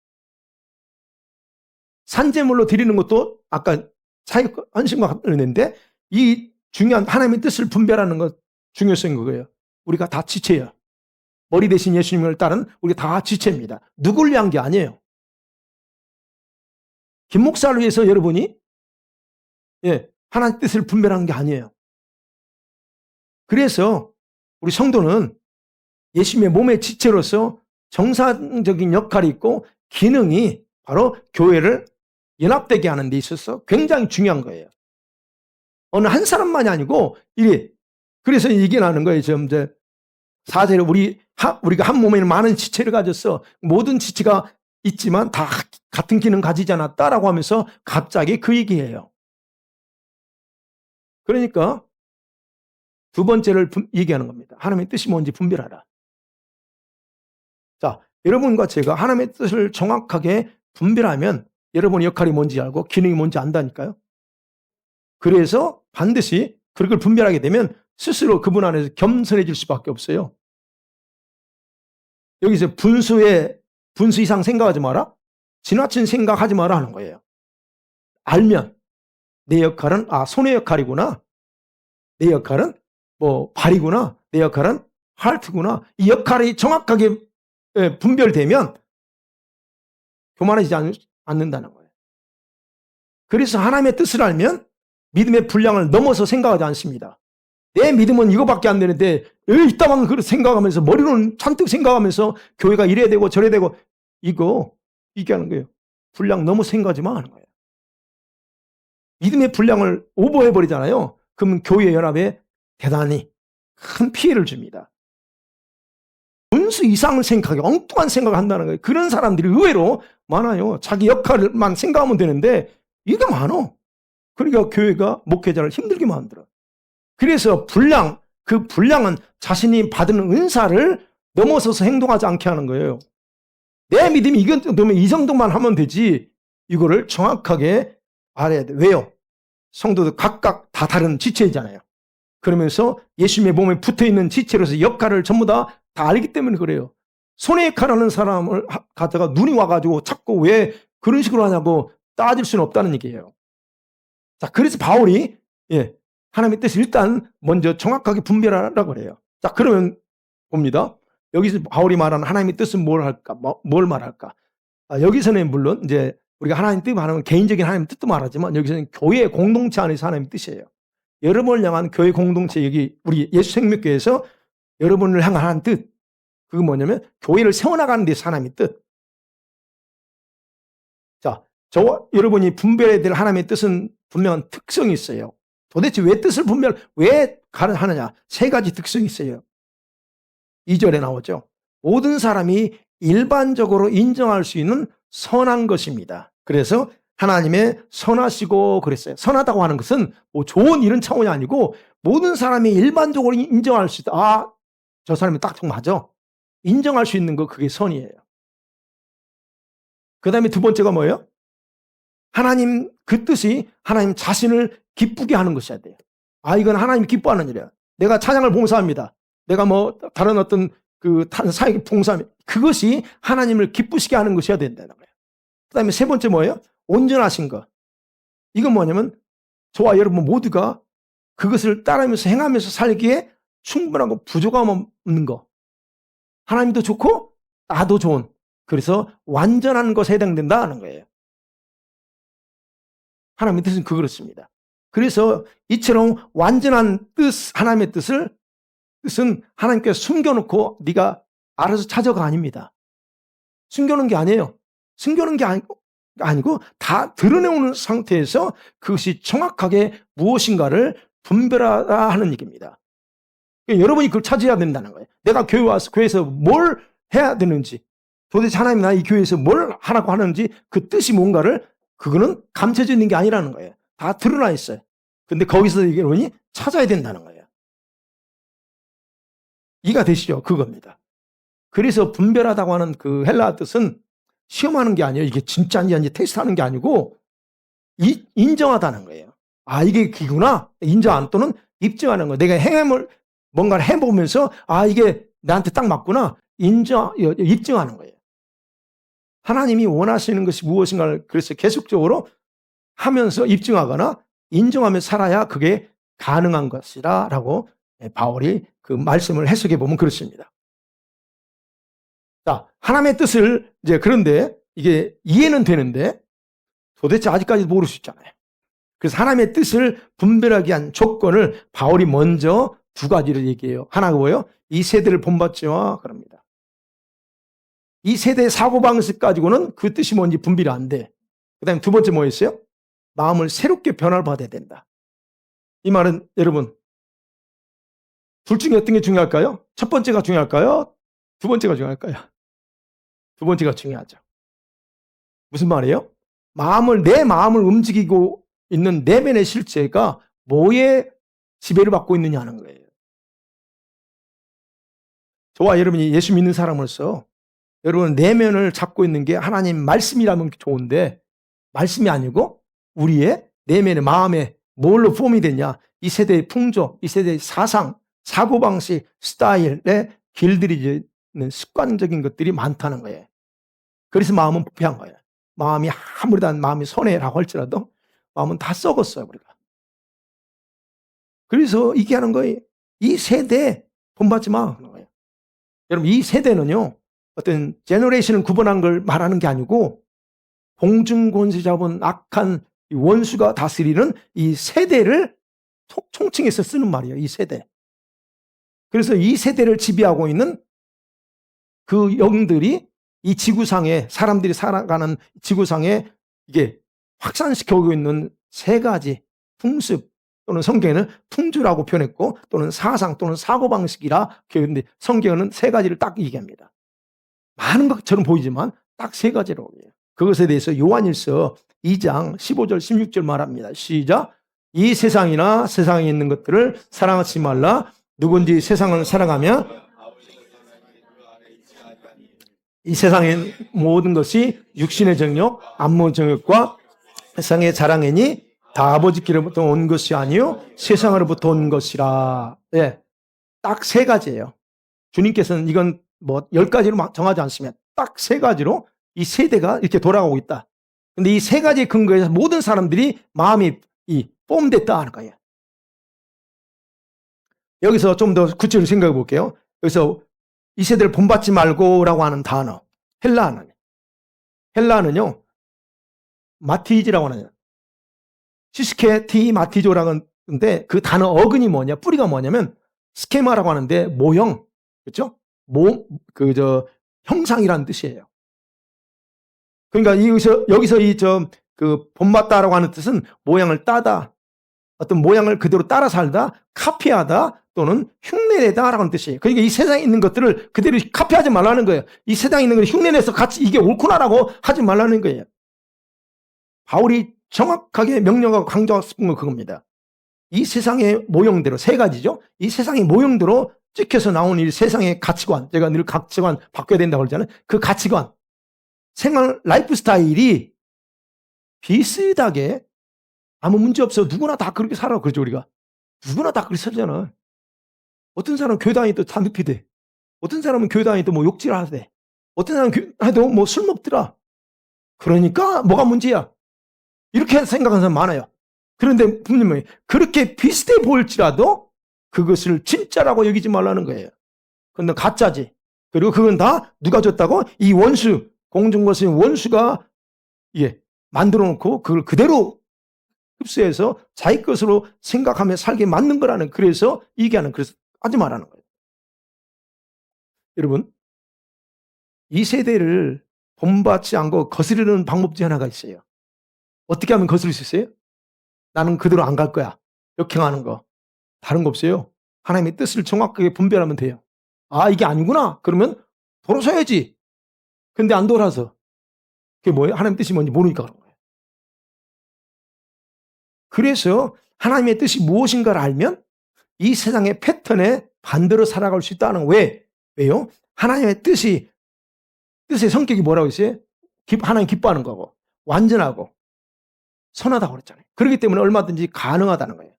산제물로 드리는 것도 아까 사역 헌신과 같은데 이 중요한 하나님의 뜻을 분별하는 것 중요성인 거예요. 우리가 다 지체예요. 머리 대신 예수님을 따른 우리가 다 지체입니다. 누굴 위한 게 아니에요. 김 목사를 위해서 여러분이 하나님의 뜻을 분별하는 게 아니에요. 그래서 우리 성도는 예수님의 몸의 지체로서 정상적인 역할이 있고 기능이 바로 교회를 연합되게 하는 데 있어서 굉장히 중요한 거예요. 어느 한 사람만이 아니고 그래서 얘기 나는 거예요. 이제 4절에 우리가 한 몸에는 많은 지체를 가졌어. 모든 지체가 있지만 다 같은 기능 가지지 않았다라고 하면서 갑자기 그 얘기예요. 그러니까 두 번째를 얘기하는 겁니다. 하나님의 뜻이 뭔지 분별하라. 자, 여러분과 제가 하나님의 뜻을 정확하게 분별하면 여러분의 역할이 뭔지 알고 기능이 뭔지 안다니까요. 그래서 반드시 그걸 분별하게 되면 스스로 그분 안에서 겸손해질 수밖에 없어요. 여기서 분수 이상 생각하지 마라. 지나친 생각하지 마라 하는 거예요. 알면 내 역할은 손의 역할이구나. 내 역할은 발이구나. 내 역할은 하트구나. 이 역할이 정확하게 분별되면 교만하지 않는다는 거예요. 그래서 하나님의 뜻을 알면 믿음의 분량을 넘어서 생각하지 않습니다. 내 믿음은 이거밖에 안 되는데 이따만 그렇게 생각하면서 머리로는 잔뜩 생각하면서 교회가 이래야 되고 저래야 되고 이게 하는 거예요. 분량 넘어 생각하지 마 하는 거예요. 믿음의 분량을 오버해버리잖아요. 그러면 교회 연합에 대단히 큰 피해를 줍니다. 분수 이상을 생각하게 엉뚱한 생각을 한다는 거예요. 그런 사람들이 의외로 많아요. 자기 역할만 생각하면 되는데 이게 많아. 그러니까 교회가 목회자를 힘들게 만들어. 그래서 그 분량은 자신이 받은 은사를 넘어서서 행동하지 않게 하는 거예요. 내 믿음이 이 정도만 하면 되지. 이거를 정확하게 알아야 돼. 왜요? 성도들 각각 다 다른 지체이잖아요. 그러면서 예수님의 몸에 붙어있는 지체로서 역할을 전부 다 알기 때문에 그래요. 손에 역할하는 사람을 갖다가 눈이 와가지고 자꾸 왜 그런 식으로 하냐고 따질 수는 없다는 얘기예요. 자, 그래서 바울이 하나님의 뜻을 일단 먼저 정확하게 분별하라고 그래요. 자, 그러면 봅니다. 여기서 바울이 말하는 하나님의 뜻은 뭘 할까? 뭘 말할까? 여기서는 물론 이제 우리가 하나님 뜻 말하면 개인적인 하나님 뜻도 말하지만 여기서는 교회 공동체 안에서 하나님의 뜻이에요. 여러분을 향한 교회 공동체, 여기 우리 예수 생명교회에서 여러분을 향한 하나님 뜻, 그건 뭐냐면 교회를 세워나가는 데서 하나님의 뜻. 자, 저와 여러분이 분별해야 될 하나님의 뜻은 분명한 특성이 있어요. 도대체 왜 뜻을 왜 하느냐? 세 가지 특성이 있어요. 2절에 나오죠. 모든 사람이 일반적으로 인정할 수 있는 선한 것입니다. 그래서 하나님의 선하시고 그랬어요. 선하다고 하는 것은 뭐 좋은 이런 차원이 아니고 모든 사람이 일반적으로 인정할 수 있다. 저 사람이 딱 맞아. 인정할 수 있는 거, 그게 선이에요. 그 다음에 두 번째가 뭐예요? 하나님 그 뜻이 하나님 자신을 기쁘게 하는 것이어야 돼요. 이건 하나님이 기뻐하는 일이야. 내가 찬양을 봉사합니다. 내가 뭐 다른 어떤 그 사역을 봉사합니다. 그것이 하나님을 기쁘시게 하는 것이어야 된다는 거예요. 그 다음에 세 번째 뭐예요? 온전하신 것. 이건 뭐냐면 저와 여러분 모두가 그것을 따르면서 행하면서 살기에 충분하고 부족함 없는 거. 하나님도 좋고 나도 좋은. 그래서 완전한 것에 해당된다는 거예요. 하나님의 뜻은 그렇습니다. 그래서 이처럼 완전한 뜻, 하나님의 뜻은 하나님께서 숨겨놓고 네가 알아서 찾아가 아닙니다. 숨겨놓은 게 아니에요. 숨겨놓은 게 아니고 다 드러내오는 상태에서 그것이 정확하게 무엇인가를 분별하라 하는 얘기입니다. 여러분이 그걸 찾아야 된다는 거예요. 내가 교회 와서 교회에서 뭘 해야 되는지, 도대체 하나님이 나 이 교회에서 뭘 하라고 하는지 그 뜻이 뭔가를, 그거는 감춰져 있는 게 아니라는 거예요. 다 드러나 있어요. 근데 거기서 여러분이 찾아야 된다는 거예요. 이해가 되시죠? 그겁니다. 그래서 분별하다고 하는 그 헬라어 뜻은 시험하는 게 아니에요. 이게 진짜인지 아닌지 테스트하는 게 아니고 인정하다는 거예요. 이게 기구나. 인정 또는 입증하는 거예요. 내가 뭔가를 해보면서 이게 나한테 딱 맞구나. 입증하는 거예요. 하나님이 원하시는 것이 무엇인가를 그래서 계속적으로 하면서 입증하거나 인정하며 살아야 그게 가능한 것이다 라고 바울이 그 말씀을 해석해 보면 그렇습니다. 자, 하나님의 뜻을 그런데 이게 이해는 되는데 도대체 아직까지 모를 수 있잖아요. 그래서 하나님의 뜻을 분별하기 위한 조건을 바울이 먼저 두 가지를 얘기해요. 하나가 뭐예요? 이 세대를 본받지마 그럽니다. 이 세대의 사고방식 가지고는 그 뜻이 뭔지 분별이 안 돼. 그 다음에 두 번째 뭐였어요? 마음을 새롭게 변화를 받아야 된다. 이 말은 여러분 둘 중에 어떤 게 중요할까요? 첫 번째가 중요할까요? 두 번째가 중요할까요? 두 번째가 중요하죠. 무슨 말이에요? 내 마음을 움직이고 있는 내면의 실체가 뭐에 지배를 받고 있느냐 하는 거예요. 저와 여러분이 예수 믿는 사람으로서 여러분 내면을 잡고 있는 게 하나님 말씀이라면 좋은데 말씀이 아니고 우리의 내면의 마음에 뭘로 폼이 되냐, 이 세대의 풍조, 이 세대의 사상, 사고방식, 스타일에 길들이는 습관적인 것들이 많다는 거예요. 그래서 마음은 부패한 거예요. 마음이 아무리 마음이 선해라고 할지라도 마음은 다 썩었어요, 우리가. 그래서 이게 하는 거예요. 이 세대에 본받지 마 하는 거예요. 여러분 이 세대는요, 어떤 제너레이션을 구분한 걸 말하는 게 아니고 공중권세 잡은 악한 원수가 다스리는 이 세대를 총칭해서 쓰는 말이에요. 이 세대. 그래서 이 세대를 지배하고 있는 그 영들이 이 지구상에 사람들이 살아가는 지구상에 이게 확산시켜오고 있는 세 가지 풍습 또는 성경에는 풍주라고 표현했고 또는 사상 또는 사고방식이라 표현했는데 성경은 세 가지를 딱 얘기합니다. 많은 것처럼 보이지만 딱 세 가지라고 해요. 그것에 대해서 요한일서 2장 15절 16절 말합니다. 시작. 이 세상이나 세상에 있는 것들을 사랑하지 말라. 누군지 세상을 사랑하면 이 세상의 모든 것이 육신의 정욕, 안목의 정욕과 세상의 자랑이니 다 아버지께로부터 온 것이 아니요 세상으로부터 온 것이라. 예, 딱 세 가지예요. 주님께서는 이건 뭐 10가지로 막 정하지 않으시면 딱 세 가지로 이 세대가 이렇게 돌아가고 있다. 근데 이 세 가지 근거에서 모든 사람들이 마음이 폼됐다 하는 거예요. 여기서 좀 더 구체적으로 생각해 볼게요. 여기서 이 세대를 본받지 말고라고 하는 단어, 헬라는요 마티즈라고 하는 시스케티 마티조라고 하는데 그 단어 어근이 뭐냐, 뿌리가 뭐냐면 스케마라고 하는데 모형, 그렇죠? 형상이라는 뜻이에요. 그러니까 여기서 그 본받다라고 하는 뜻은 모양을 따다, 어떤 모양을 그대로 따라 살다, 카피하다 또는 흉내내다라고 하는 뜻이에요. 그러니까 이 세상에 있는 것들을 그대로 카피하지 말라는 거예요. 이 세상에 있는 걸 흉내내서 같이 이게 옳구나라고 하지 말라는 거예요. 바울이 정확하게 명령하고 강조하고 싶은 건 그겁니다. 이 세상의 모형대로, 세 가지죠. 이 세상의 모형대로 찍혀서 나온 이 세상의 가치관, 제가 늘 가치관 바뀌어야 된다고 그러잖아요. 그 가치관, 생활 라이프 스타일이 비슷하게 아무 문제 없어. 누구나 다 그렇게 살아. 그렇죠, 우리가. 누구나 다 그렇게 살잖아. 어떤 사람은 교회 다니도 다 늪이대. 어떤 사람은 교회 다니도 뭐 욕질 하대. 어떤 사람은 해도 뭐 술 먹더라. 그러니까 뭐가 문제야. 이렇게 생각하는 사람 많아요. 그런데 부모님이 그렇게 비슷해 보일지라도 그것을 진짜라고 여기지 말라는 거예요. 그건 가짜지. 그리고 그건 다 누가 줬다고? 이 원수, 공중것의 원수가 만들어 놓고 그걸 그대로 흡수해서 자기 것으로 생각하며 살게 만든 거라는, 그래서 얘기하는, 그래서 하지 말라는 거예요. 여러분, 이 세대를 본받지 않고 거스르는 방법 중 하나가 있어요. 어떻게 하면 거스를 수 있어요? 나는 그대로 안 갈 거야. 역행하는 거. 다른 거 없어요. 하나님의 뜻을 정확하게 분별하면 돼요. 아, 이게 아니구나. 그러면 돌아서야지. 근데 안 돌아서. 그게 뭐예요? 하나님의 뜻이 뭔지 모르니까 그런 거예요. 그래서 하나님의 뜻이 무엇인가를 알면 이 세상의 패턴에 반대로 살아갈 수 있다는 거예요. 왜요? 하나님의 뜻의 성격이 뭐라고 했어요? 하나님 기뻐하는 거고, 완전하고, 선하다고 그랬잖아요. 그렇기 때문에 얼마든지 가능하다는 거예요.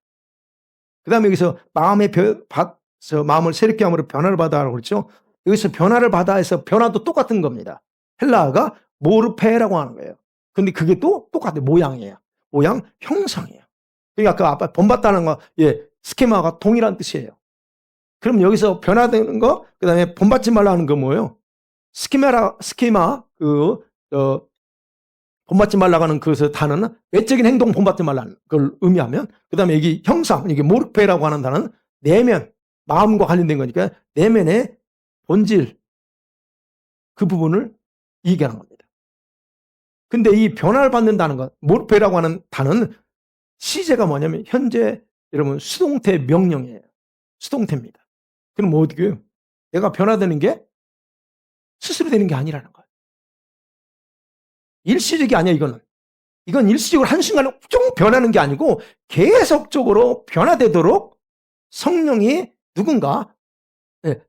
그 다음에 여기서 마음을 새롭게 함으로 변화를 받아라고 그랬죠. 여기서 변화를 받아해서 변화도 똑같은 겁니다. 헬라어가 모르페라고 하는 거예요. 근데 그게 또 똑같아요. 모양이에요. 모양, 형상이에요. 그러니까 아까 본받다는 거, 스케마가 동일한 뜻이에요. 그럼 여기서 변화되는 거, 그 다음에 본받지 말라는 거 뭐예요? 스케마, 본받지 말라고 하는 그 단어는 외적인 행동 본받지 말라는 걸 의미하면, 그 다음에 여기 형상, 이게 모르페라고 하는 단어는 내면, 마음과 관련된 거니까 내면의 본질, 그 부분을 얘기하는 겁니다. 근데 이 변화를 받는다는 것, 모르페라고 하는 단어는 시제가 뭐냐면 현재 여러분 수동태 명령이에요. 수동태입니다. 그럼 뭐 어떻게 해요? 내가 변화되는 게 스스로 되는 게 아니라는 거예요. 일시적이 아니야, 이거는. 이건 일시적으로 한순간에 좀 변하는 게 아니고 계속적으로 변화되도록 성령이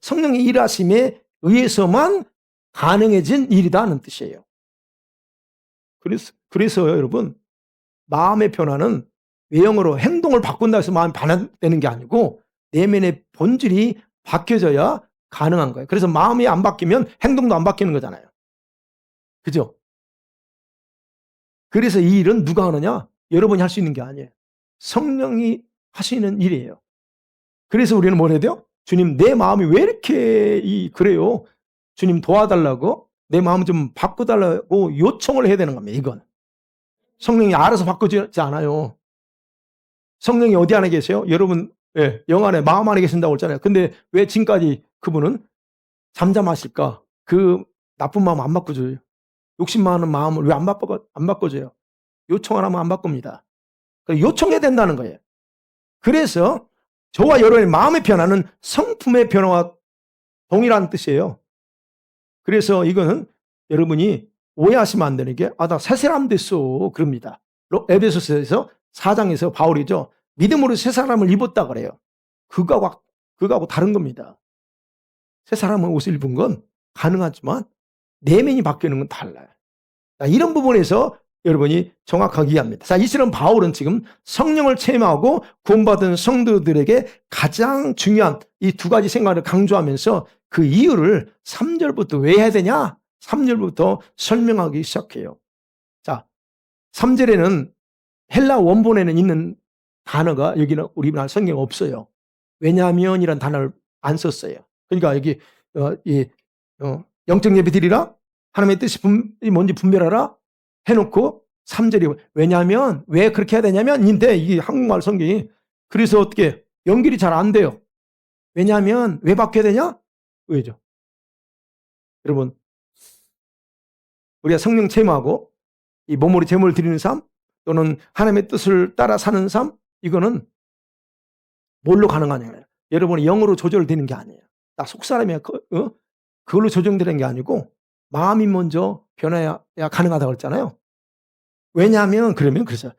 성령의 일하심에 의해서만 가능해진 일이다는 뜻이에요. 그래서 여러분, 마음의 변화는 외형으로 행동을 바꾼다 해서 마음이 변화되는 게 아니고 내면의 본질이 바뀌어져야 가능한 거예요. 그래서 마음이 안 바뀌면 행동도 안 바뀌는 거잖아요. 그죠? 그래서 이 일은 누가 하느냐? 여러분이 할 수 있는 게 아니에요. 성령이 하시는 일이에요. 그래서 우리는 뭘 해야 돼요? 주님, 내 마음이 왜 이렇게 그래요? 주님 도와달라고, 내 마음 좀 바꿔달라고 요청을 해야 되는 겁니다. 이건 성령이 알아서 바꿔주지 않아요. 성령이 어디 안에 계세요? 여러분, 영 안에, 마음 안에 계신다고 했잖아요. 근데 왜 지금까지 그분은 잠잠하실까? 그 나쁜 마음 안 바꿔줘요. 욕심 많은 마음을 왜 안 바꿔줘요? 요청 안 하면 안 바꿉니다. 요청해야 된다는 거예요. 그래서 저와 여러분의 마음의 변화는 성품의 변화와 동일한 뜻이에요. 그래서 이거는 여러분이 오해하시면 안 되는 게, 나 새 사람 됐어. 그럽니다. 에베소서에서 4장에서 바울이죠. 믿음으로 새 사람을 입었다 그래요. 그거하고 다른 겁니다. 새 사람은 옷을 입은 건 가능하지만 내면이 바뀌는 건 달라요. 이런 부분에서 여러분이 정확하게 이해합니다. 자, 이처럼 바울은 지금 성령을 체험하고 구원받은 성도들에게 가장 중요한 이 두 가지 생각을 강조하면서 그 이유를 3절부터 왜 해야 되냐? 3절부터 설명하기 시작해요. 자, 3절에는 헬라 원본에는 있는 단어가 여기는 우리나라 성경에 없어요. 왜냐하면이란 단어를 안 썼어요. 그러니까 여기 영적 예배 드리라, 하나님의 뜻이 뭔지 분별하라 해놓고 3절이 왜냐하면, 왜 그렇게 해야 되냐면 인데, 이게 한국말 성경이 그래서 어떻게 연결이 잘 안 돼요. 왜냐하면 왜 바뀌어야 되냐? 왜죠? 여러분, 우리가 성령 체험하고 이 몸으로 제물을 드리는 삶 또는 하나님의 뜻을 따라 사는 삶, 이거는 뭘로 가능하냐? 여러분이 영으로 조절되는 게 아니에요. 나 속사람이야. 그걸로 조정되는 게 아니고 마음이 먼저 변해야 가능하다고 했잖아요. 왜냐하면 그러면 그래서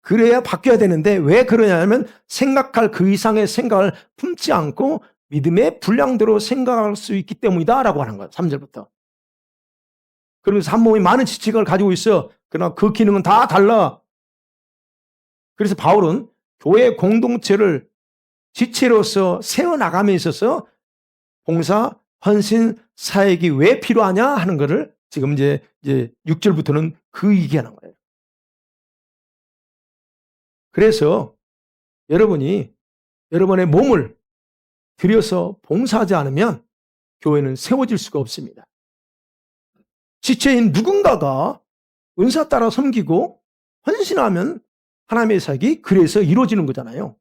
그래야 바뀌어야 되는데 왜 그러냐면 생각할 그 이상의 생각을 품지 않고 믿음의 분량대로 생각할 수 있기 때문이다라고 하는 거예요. 3절부터. 그러면서 한 몸이 많은 지식을 가지고 있어. 그러나 그 기능은 다 달라. 그래서 바울은 교회 공동체를 지체로서 세워나감에 있어서 봉사, 헌신, 사역이 왜 필요하냐 하는 것을 지금 이제 6절부터는 그 얘기하는 거예요. 그래서 여러분이 여러분의 몸을 들여서 봉사하지 않으면 교회는 세워질 수가 없습니다. 지체인 누군가가 은사 따라 섬기고 헌신하면 하나님의 사역이 그래서 이루어지는 거잖아요.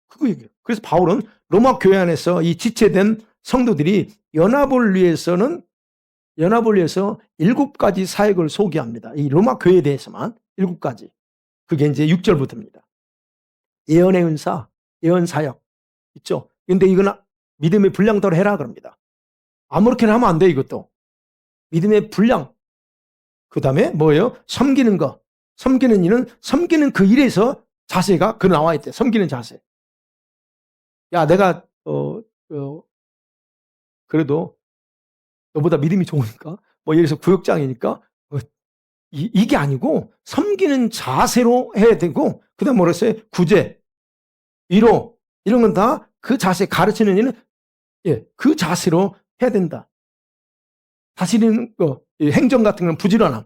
그거 얘기해요. 그래서 바울은 로마 교회 안에서 이 지체된 성도들이 연합을 위해서 7가지 사역을 소개합니다. 이 로마 교회에 대해서만 7가지. 그게 이제 6절부터입니다. 예언의 은사, 예언 사역 있죠. 근데 이건 믿음의 분량대로 해라 그럽니다. 아무렇게나 하면 안 돼, 이것도. 믿음의 분량. 그 다음에 뭐예요? 섬기는 거. 섬기는 일은 섬기는 그 일에서 자세가 그 나와 있대. 섬기는 자세. 야, 내가 그래도 너보다 믿음이 좋으니까 뭐 예를 들어서 구역장이니까 이게 아니고 섬기는 자세로 해야 되고, 그 다음 뭐라 했어요? 구제, 위로, 이런 건 다 그 자세, 가르치는 일은 그 자세로 해야 된다. 다스리는 거, 행정 같은 건 부지런함.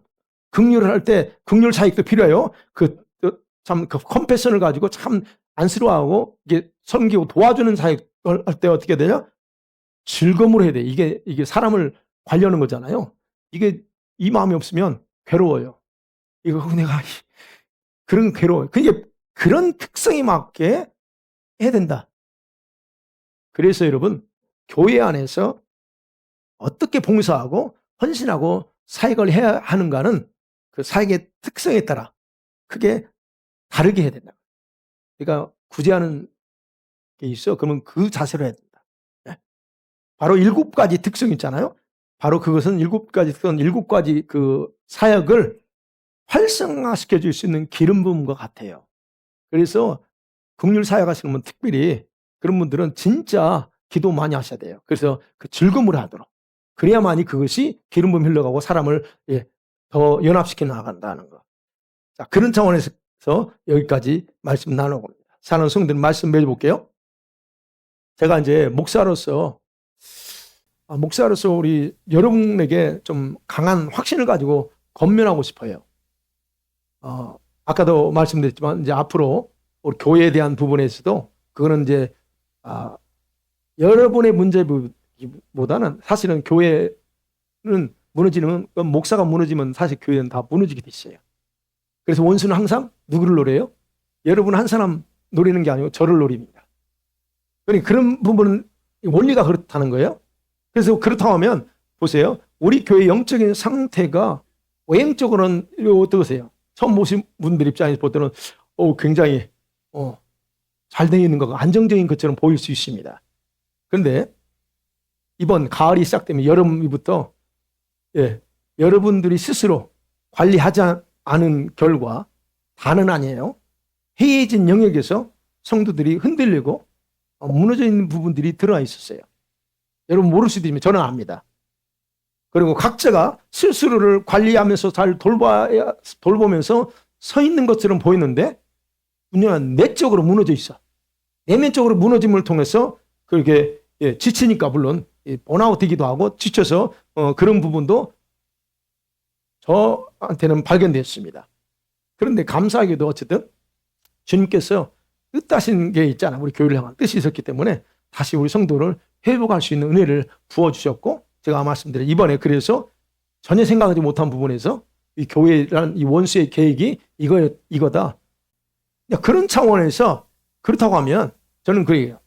긍휼을 할 때 긍휼 사역도 필요해요. 그 컴패션을 가지고 참 안쓰러워하고 이게 섬기고 도와주는 사역을 할 때 어떻게 되냐? 즐거움으로 해야 돼. 이게 사람을 관리하는 거잖아요. 이게 이 마음이 없으면 괴로워요. 이거 내가 그런 괴로워요. 그게 그런 특성에 맞게 해야 된다. 그래서 여러분, 교회 안에서 어떻게 봉사하고 헌신하고 사역을 해야 하는가는 그 사역의 특성에 따라 크게 다르게 해야 된다. 그러니까 구제하는 게 있어. 그러면 그 자세로 해야 된다. 바로 7가지 특성이 있잖아요. 바로 그것은 7가지 그 사역을 활성화시켜 줄 수 있는 기름 부음과 같아요. 그래서 긍휼 사역하시는 분, 특별히 그런 분들은 진짜 기도 많이 하셔야 돼요. 그래서 그 즐거움을 하도록. 그래야만이 그것이 기름 부음 흘러가고 사람을 더 연합시켜 나간다는 거. 자, 그런 차원에서 여기까지 말씀 나눠봅니다. 사는 성도들 말씀 맺어볼게요. 제가 이제 목사로서 우리 여러분에게 좀 강한 확신을 가지고 권면하고 싶어요. 아까도 말씀드렸지만 이제 앞으로 우리 교회에 대한 부분에서도 그거는 이제 여러분의 문제보다는 사실은 교회는 무너지는, 목사가 무너지면 사실 교회는 다 무너지게 돼 있어요. 그래서 원수는 항상 누구를 노려요? 여러분 한 사람 노리는 게 아니고 저를 노립니다. 그러니까 그런 부분은 원리가 그렇다는 거예요. 그래서 그렇다고 하면 보세요. 우리 교회 영적인 상태가 외형적으로는 어떠세요? 처음 오신 분들 입장에서 볼 때는 굉장히 잘 되어 있는 것, 안정적인 것처럼 보일 수 있습니다. 그런데 이번 가을이 시작되면 여름부터 여러분들이 스스로 관리하지 않은 결과 다는 아니에요. 해이해진 영역에서 성도들이 흔들리고 무너져 있는 부분들이 드러나 있었어요. 여러분 모를 수도 있지만 저는 압니다. 그리고 각자가 스스로를 관리하면서 잘 돌보면서 서 있는 것처럼 보이는데 문제는 내적으로 무너져 있어. 내면적으로 무너짐을 통해서 그렇게 지치니까 물론 번아웃 되기도 하고 지쳐서 그런 부분도 저한테는 발견됐습니다. 그런데 감사하게도 어쨌든 주님께서 뜻하신 게 있잖아. 우리 교회를 향한 뜻이 있었기 때문에 다시 우리 성도를 회복할 수 있는 은혜를 부어주셨고, 제가 말씀드린 이번에 그래서 전혀 생각하지 못한 부분에서 이 교회라는 이 원수의 계획이 이거다. 그런 차원에서 그렇다고 하면 저는 그래요.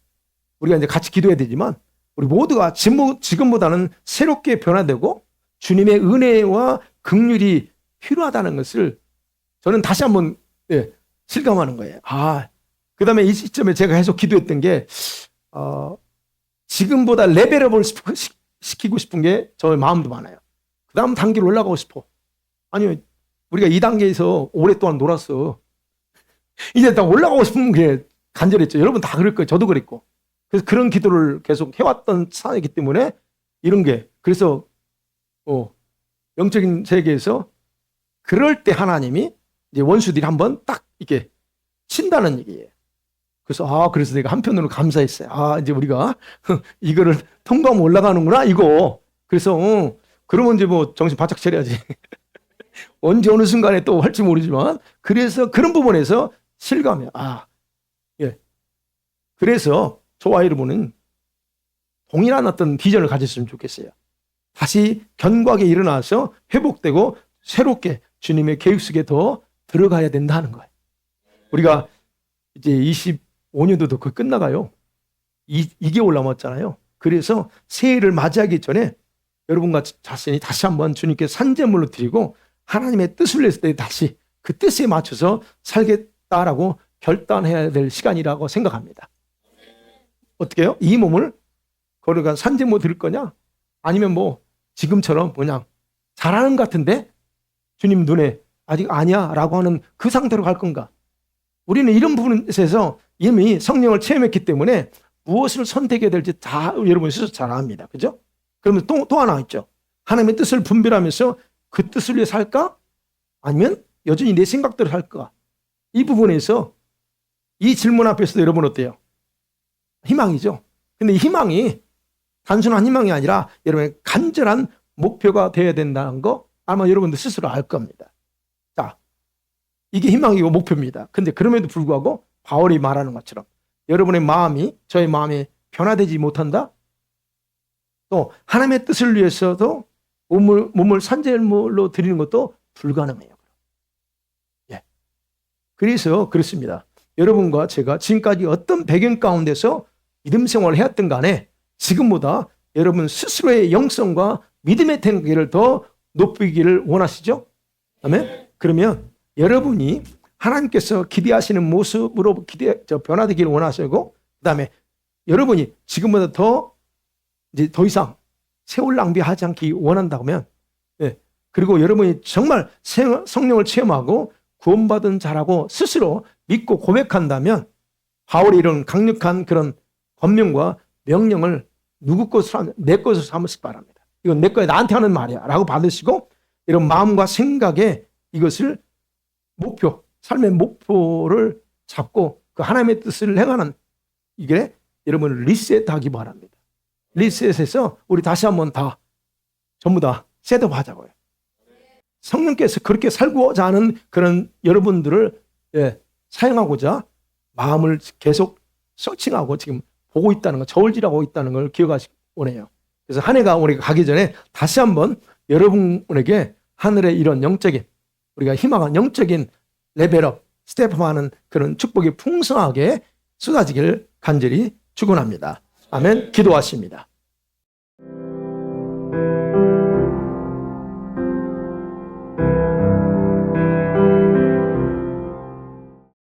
우리가 이제 같이 기도해야 되지만 우리 모두가 지금보다는 새롭게 변화되고 주님의 은혜와 긍휼이 필요하다는 것을 저는 다시 한번 실감하는 거예요. 그 다음에 이 시점에 제가 계속 기도했던 게 지금보다 레벨업을 시키고 싶은 게 저의 마음도 많아요. 그 다음 단계로 올라가고 싶어. 아니, 우리가 이 단계에서 오랫동안 놀았어. 이제 딱 올라가고 싶은 게 간절했죠. 여러분 다 그럴 거예요. 저도 그랬고. 그래서 그런 기도를 계속 해왔던 사이기 때문에 이런 게, 그래서 영적인 세계에서 그럴 때 하나님이 이제 원수들이 한번 딱 이렇게 친다는 얘기예요. 그래서 내가 한편으로 감사했어요. 이제 우리가 이거를 통과하면 올라가는구나 이거. 그래서 그러면 이제 뭐 정신 바짝 차려야지. 언제 어느 순간에 또 할지 모르지만, 그래서 그런 부분에서 실감해요. 그래서 저와 여러분은 동일한 어떤 비전을 가졌으면 좋겠어요. 다시 견고하게 일어나서 회복되고 새롭게 주님의 계획 속에 더 들어가야 된다는 거예요. 우리가 이제 25년도도 거의 끝나가요. 2개월 남았잖아요. 그래서 새해를 맞이하기 전에 여러분과 자신이 다시 한번 주님께 산제물로 드리고 하나님의 뜻을 냈을 때 다시 그 뜻에 맞춰서 살겠다라고 결단해야 될 시간이라고 생각합니다. 어떻게 해요? 이 몸을 거룩한 산제물 드릴 거냐? 아니면 뭐 지금처럼 그냥 잘하는 것 같은데 주님 눈에 아직 아니야 라고 하는 그 상태로 갈 건가? 우리는 이런 부분에서 이미 성령을 체험했기 때문에 무엇을 선택해야 될지 다 여러분이 스스로 잘 압니다. 그죠? 그러면 또 하나 있죠. 하나님의 뜻을 분별하면서 그 뜻을 위해 살까? 아니면 여전히 내 생각대로 살까? 이 부분에서 이 질문 앞에서도 여러분 어때요? 희망이죠. 근데 이 희망이 단순한 희망이 아니라 여러분의 간절한 목표가 되어야 된다는 거 아마 여러분들 스스로 알 겁니다. 자, 이게 희망이고 목표입니다. 근데 그럼에도 불구하고 바울이 말하는 것처럼 여러분의 마음이, 저의 마음이 변화되지 못한다? 또 하나님의 뜻을 위해서도 몸을 산제물로 드리는 것도 불가능해요. 그래서 그렇습니다. 여러분과 제가 지금까지 어떤 배경 가운데서 믿음 생활을 해왔든 간에 지금보다 여러분 스스로의 영성과 믿음의 단계를 더 높이기를 원하시죠? 아멘? 그러면 여러분이 하나님께서 기대하시는 모습으로 변화되기를 원하시고, 그 다음에 여러분이 지금보다 더 이상 세월 낭비하지 않기 원한다면, 그리고 여러분이 정말 성령을 체험하고 구원받은 자라고 스스로 믿고 고백한다면 바울이 이런 강력한 그런 권명과 명령을 누구 것으로 하면 내 것으로 삼으시기 바랍니다. 이건 내 거야, 나한테 하는 말이야 라고 받으시고 이런 마음과 생각에 이것을 삶의 목표를 잡고 그 하나님의 뜻을 행하는, 이게 여러분을 리셋하기 바랍니다. 리셋해서 우리 다시 한번 전부 다 셋업하자고요. 성령께서 그렇게 살고자 하는 그런 여러분들을 사용하고자 마음을 계속 서칭하고 지금 보고 있다는 거, 저울질하고 있다는 걸 기억하시기 원해요. 그래서 한 해가 우리가 가기 전에 다시 한번 여러분에게 하늘의 이런 영적인, 우리가 희망한 영적인 레벨업, 스텝업하는 그런 축복이 풍성하게 쏟아지길 간절히 축원합니다. 아멘. 기도하십니다.